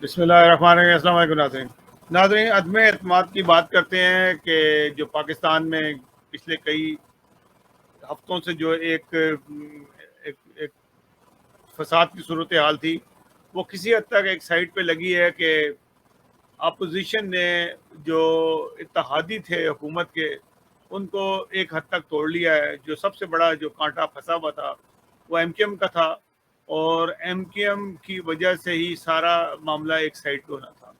بسم اللہ الرحمن الرحیم۔ السلام علیکم ناظرین عدم اعتماد کی بات کرتے ہیں کہ جو پاکستان میں پچھلے کئی ہفتوں سے جو ایک فساد کی صورتحال تھی، وہ کسی حد تک ایک سائڈ پہ لگی ہے کہ اپوزیشن نے جو اتحادی تھے حکومت کے، ان کو ایک حد تک توڑ لیا ہے۔ جو سب سے بڑا جو کانٹا پھنسا ہوا تھا وہ ایم کیو ایم کا تھا، اور ایم کیو ایم کی وجہ سے ہی سارا معاملہ ایک سائڈ پہ ہونا تھا۔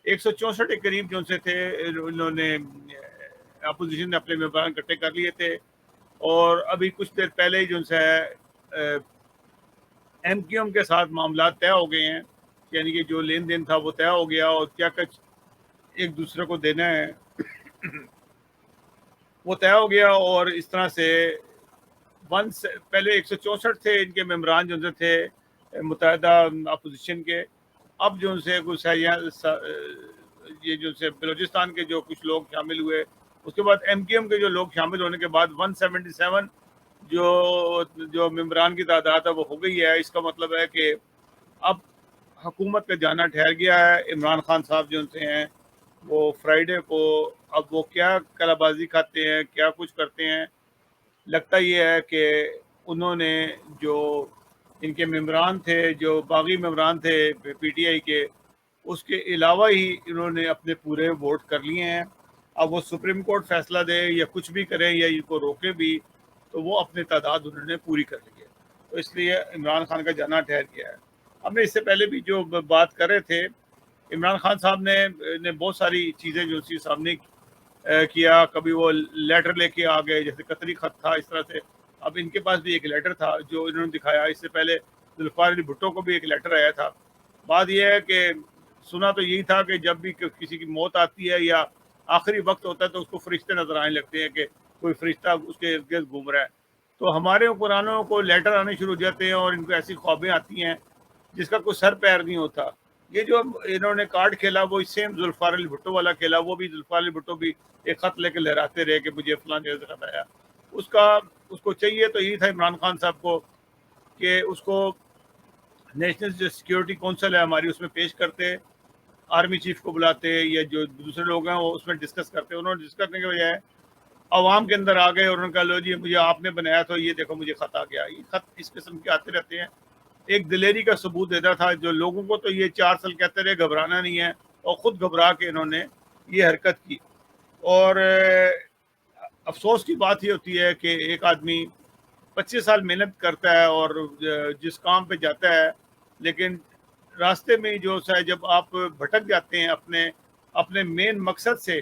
164 کے قریب جو ان سے تھے، انہوں نے اپوزیشن نے اپنے ممبران اکٹھے کر لیے تھے، اور ابھی کچھ دیر پہلے ہی جو ان سے ایم کیو ایم کے ساتھ معاملات طے ہو گئے ہیں، یعنی کہ جو لین دین تھا وہ طے ہو گیا، اور کیا کچھ ایک دوسرے کو دینا ہے وہ طے ہو گیا۔ اور اس طرح سے پہلے 164 تھے ان کے ممبران جو ان سے تھے متحدہ اپوزیشن کے، اب جو ان سے کچھ یہ جو سے بلوچستان کے جو کچھ لوگ شامل ہوئے، اس کے بعد ایم کیو ایم کے جو لوگ شامل ہونے کے بعد 177 جو ممبران کی تعداد ہے وہ ہو گئی ہے۔ اس کا مطلب ہے کہ اب حکومت کا جانا ٹھہر گیا ہے۔ عمران خان صاحب جو ان سے ہیں وہ فرائیڈے کو اب وہ کیا کلا بازی کھاتے ہیں، کیا کچھ کرتے ہیں، لگتا یہ ہے کہ انہوں نے جو ان کے ممبران تھے، جو باغی ممبران تھے پی ٹی آئی کے، اس کے علاوہ ہی انہوں نے اپنے پورے ووٹ کر لیے ہیں۔ اب وہ سپریم کورٹ فیصلہ دے یا کچھ بھی کریں یا ان کو روکے بھی، تو وہ اپنی تعداد انہوں نے پوری کر لی ہے، تو اس لیے عمران خان کا جانا ٹھہر گیا ہے۔ ہم نے اس سے پہلے بھی جو بات کر رہے تھے، عمران خان صاحب نے بہت ساری چیزیں جو اسی سامنے کیا، کبھی وہ لیٹر لے کے آ گئے، جیسے قطری خط تھا، اس طرح سے اب ان کے پاس بھی ایک لیٹر تھا جو انہوں نے دکھایا۔ اس سے پہلے ذوالفقار علی بھٹو کو بھی ایک لیٹر آیا تھا۔ بات یہ ہے کہ سنا تو یہی تھا کہ جب بھی کسی کی موت آتی ہے یا آخری وقت ہوتا ہے تو اس کو فرشتے نظر آنے لگتے ہیں کہ کوئی فرشتہ اس کے ارد گرد گھوم رہا ہے۔ تو ہمارے قرآنوں کو لیٹر آنے شروع ہو جاتے ہیں، اور ان کو ایسی خوابیں آتی ہیں جس کا کوئی سر پیر نہیں ہوتا۔ یہ جو انہوں نے کارڈ کھیلا وہ سیم ذوالفقار علی بھٹو والا کھیلا، وہ بھی ذوالفقار علی بھٹو بھی ایک خط لے کے لہراتے رہے کہ مجھے فلاں جگہ سے خط آیا۔ اس کو چاہیے تو یہی تھا عمران خان صاحب کو کہ اس کو نیشنل جو سیکیورٹی کونسل ہے ہماری، اس میں پیش کرتے، آرمی چیف کو بلاتے یا جو دوسرے لوگ ہیں وہ اس میں ڈسکس کرتے۔ انہوں نے ڈسکس کرنے کے بجائے عوام کے اندر آ گئے اور انہوں نے کہا لو جی مجھے آپ نے بنایا تو یہ دیکھو مجھے خط آ گیا۔ یہ خط اس قسم کے آتے رہتے ہیں۔ ایک دلیری کا ثبوت دیتا تھا جو لوگوں کو، تو یہ 4 سال کہتے رہے گھبرانا نہیں ہے، اور خود گھبرا کے انہوں نے یہ حرکت کی۔ اور افسوس کی بات یہ ہوتی ہے کہ ایک آدمی 25 سال محنت کرتا ہے اور جس کام پہ جاتا ہے، لیکن راستے میں جو ہے جب آپ بھٹک جاتے ہیں اپنے مین مقصد سے،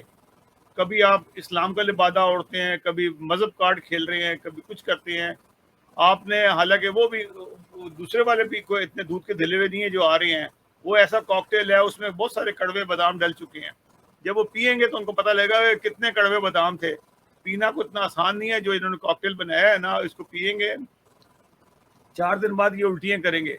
کبھی آپ اسلام کا لبادہ اوڑھتے ہیں، کبھی مذہب کارڈ کھیل رہے ہیں، کبھی کچھ کرتے ہیں آپ نے، حالانکہ وہ بھی دوسرے والے بھی کوئی اتنے دودھ کے دھلے ہوئے نہیں ہیں جو آ رہے ہیں، وہ ایسا کاکٹیل ہے اس میں بہت سارے کڑوے بادام ڈل چکے ہیں۔ جب وہ پئیں گے تو ان کو پتہ لگے گا کہ کتنے کڑوے بادام تھے۔ پینا کو اتنا آسان نہیں ہے جو انہوں نے کاکٹیل بنایا ہے نا، اس کو پئیں گے 4 دن بعد یہ الٹیاں کریں گے،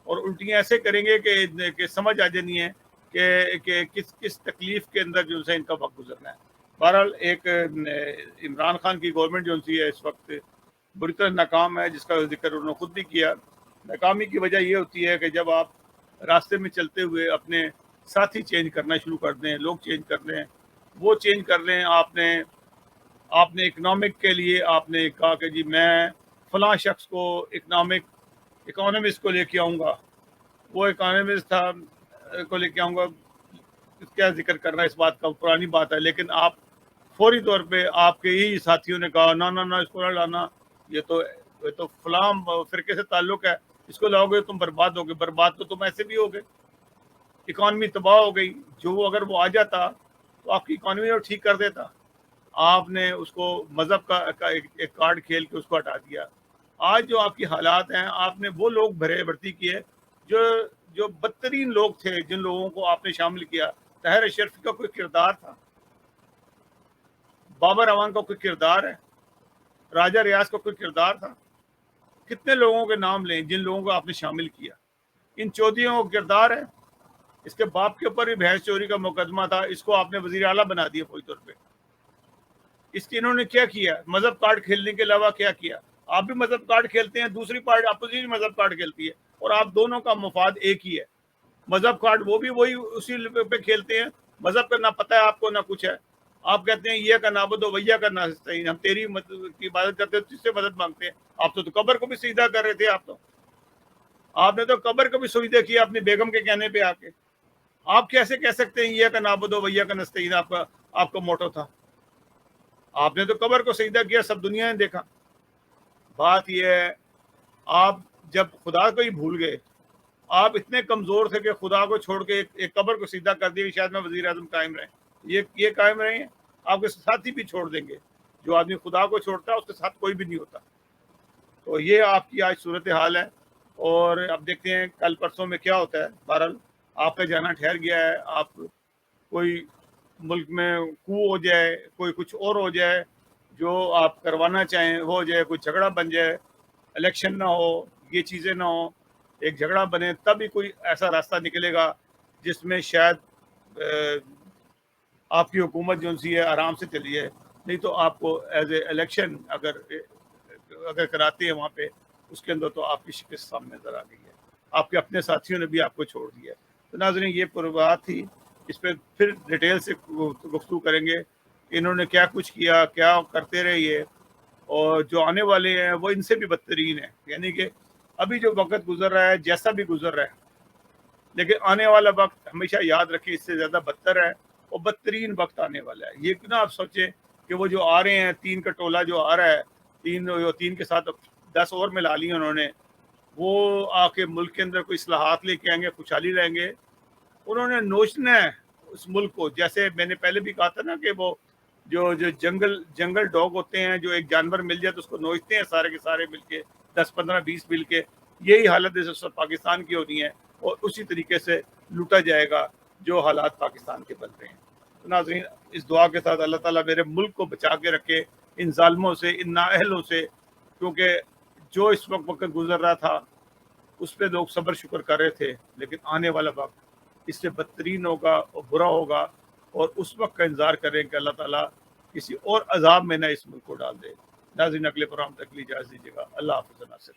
اور الٹیاں ایسے کریں گے کہ سمجھ آ جانی ہے کہ کس تکلیف کے اندر جو ہے ان کا وقت گزرنا ہے۔ بہرحال ایک عمران خان کی گورنمنٹ جو سی ہے اس وقت بری طرح ناکام ہے، جس کا ذکر انہوں نے خود بھی کیا۔ ناکامی کی وجہ یہ ہوتی ہے کہ جب آپ راستے میں چلتے ہوئے اپنے ساتھی چینج کرنا شروع کر دیں، لوگ چینج کر دیں، وہ چینج کر لیں۔ آپ نے اکنامک کے لیے آپ نے کہا کہ جی میں فلاں شخص کو اکانومسٹ کو لے کے آؤں گا، وہ اکانومسٹ تھا کو لے کے آؤں گا، کیا ذکر کرنا اس بات کا، پرانی بات ہے، لیکن آپ فوری طور پہ آپ کے ہی ساتھیوں نے کہا نہ اس کو نہ لانا، یہ تو فلاں فرقے سے تعلق ہے، اس کو لاؤ گے تم برباد ہوگے۔ برباد تو تم ایسے بھی ہوگے، اکانومی تباہ ہو گئی۔ جو اگر وہ آ جاتا تو آپ کی اکانومی کو ٹھیک کر دیتا، آپ نے اس کو مذہب کا ایک کارڈ کھیل کے اس کو ہٹا دیا۔ آج جو آپ کی حالات ہیں، آپ نے وہ لوگ بھرتی کیے جو بدترین لوگ تھے، جن لوگوں کو آپ نے شامل کیا۔ طاہر اشرفی کا کوئی کردار تھا، بابر اعوان کا کوئی کردار ہے، راجہ ریاض کا کوئی کردار تھا؟ کتنے لوگوں کے نام لیں جن لوگوں کو آپ نے شامل کیا؟ ان چودھریوں کا کردار ہے۔ اس کے باپ کے اوپر بھی بھینس چوری کا مقدمہ تھا، اس کو آپ نے وزیر اعلیٰ بنا دیا فوری طور پہ۔ اس کی انہوں نے کیا کیا؟ مذہب کارڈ کھیلنے کے علاوہ کیا کیا؟ آپ بھی مذہب کارڈ کھیلتے ہیں، دوسری پارٹی اپوزیشن مذہب کارڈ کھیلتی ہے، اور آپ دونوں کا مفاد ایک ہی ہے۔ مذہب کارڈ وہ بھی وہی اسی پہ کھیلتے ہیں. مذہب کا نہ پتہ ہے آپ کو نہ کچھ ہے. آپ کہتے ہیں یہ کا نعبد و ویا کا نستعین, ہم تیری کی عبادت کرتے ہیں, تجھ سے مدد مانگتے ہیں. آپ تو قبر کو بھی سجدہ کر رہے تھے. آپ نے تو قبر کو بھی سجدہ کیا اپنی بیگم کے کہنے پہ آ کے. آپ کیسے کہہ سکتے ہیں یہ کا نعبد و ویا کا نستعین آپ کا موٹو تھا؟ آپ نے تو قبر کو سجدہ کیا, سب دنیا نے دیکھا. بات یہ ہے آپ جب خدا کو ہی بھول گئے, آپ اتنے کمزور تھے کہ خدا کو چھوڑ کے ایک قبر کو سیدھا کر دی, شاید میں وزیر اعظم قائم رہیں. یہ قائم رہے ہیں. آپ کے ساتھی بھی چھوڑ دیں گے. جو آدمی خدا کو چھوڑتا ہے اس کے ساتھ کوئی بھی نہیں ہوتا. تو یہ آپ کی آج صورتحال ہے, اور اب دیکھتے ہیں کل پرسوں میں کیا ہوتا ہے. بہرحال آپ کا جانا ٹھہر گیا ہے. آپ کوئی ملک میں کو ہو جائے, کوئی کچھ اور ہو جائے, جو آپ کروانا چاہیں ہو جائے, کوئی جھگڑا بن جائے, الیکشن نہ ہو, یہ چیزیں نہ ہو, ایک جھگڑا بنے, تب ہی کوئی ایسا راستہ نکلے گا جس میں شاید آپ کی حکومت جو سی ہے آرام سے چلی ہے. نہیں تو آپ کو ایز اے الیکشن اگر کراتے ہیں وہاں پہ, اس کے اندر تو آپ کی شکست سامنے نظر آ گئی ہے. آپ کے اپنے ساتھیوں نے بھی آپ کو چھوڑ دیا. تو ناظرین یہ بات تھی, اس پہ پھر ڈیٹیل سے گفتگو کریں گے. انہوں نے کیا کچھ کیا, کیا کرتے رہے یہ, اور جو آنے والے ہیں وہ ان سے بھی بدترین ہیں. یعنی کہ ابھی جو وقت گزر رہا ہے جیسا بھی گزر رہا ہے, لیکن آنے والا وقت ہمیشہ یاد رکھیں اس سے زیادہ بدتر ہے, اور بدترین وقت آنے والا ہے. یہ کیوں آپ سوچیں کہ وہ جو آ رہے ہیں 3 کا ٹولہ جو آ رہا ہے, 3 کے ساتھ 10 اور ملا لی انہوں نے, وہ آ کے ملک کے اندر کوئی اصلاحات لے کے آئیں گے, خوشحالی لائیں گے. انہوں نے نوچنا ہے اس ملک کو, جیسے میں نے پہلے بھی کہا تھا نا کہ وہ جو جنگل ڈاگ ہوتے ہیں, جو ایک جانور مل جائے تو اس کو نوچتے ہیں سارے کے سارے مل کے, 10 15 20 مل کے. یہی حالت جیسے پاکستان کی ہونی ہے, اور اسی طریقے سے لوٹا جائے گا جو حالات پاکستان کے بن رہے ہیں. تو ناظرین اس دعا کے ساتھ اللہ تعالیٰ میرے ملک کو بچا کے رکھے ان ظالموں سے, ان نااہلوں سے, کیونکہ جو اس وقت گزر رہا تھا اس پہ لوگ صبر شکر کر رہے تھے, لیکن آنے والا وقت اس سے بدترین ہوگا اور برا ہوگا, اور اس وقت کا انتظار کریں کہ اللہ تعالیٰ کسی اور عذاب میں نہ اس ملک کو ڈال دے. ناظرین اگلے پروگرام تک لی اجازت دیجیے گا. اللہ حافظ. ناصر.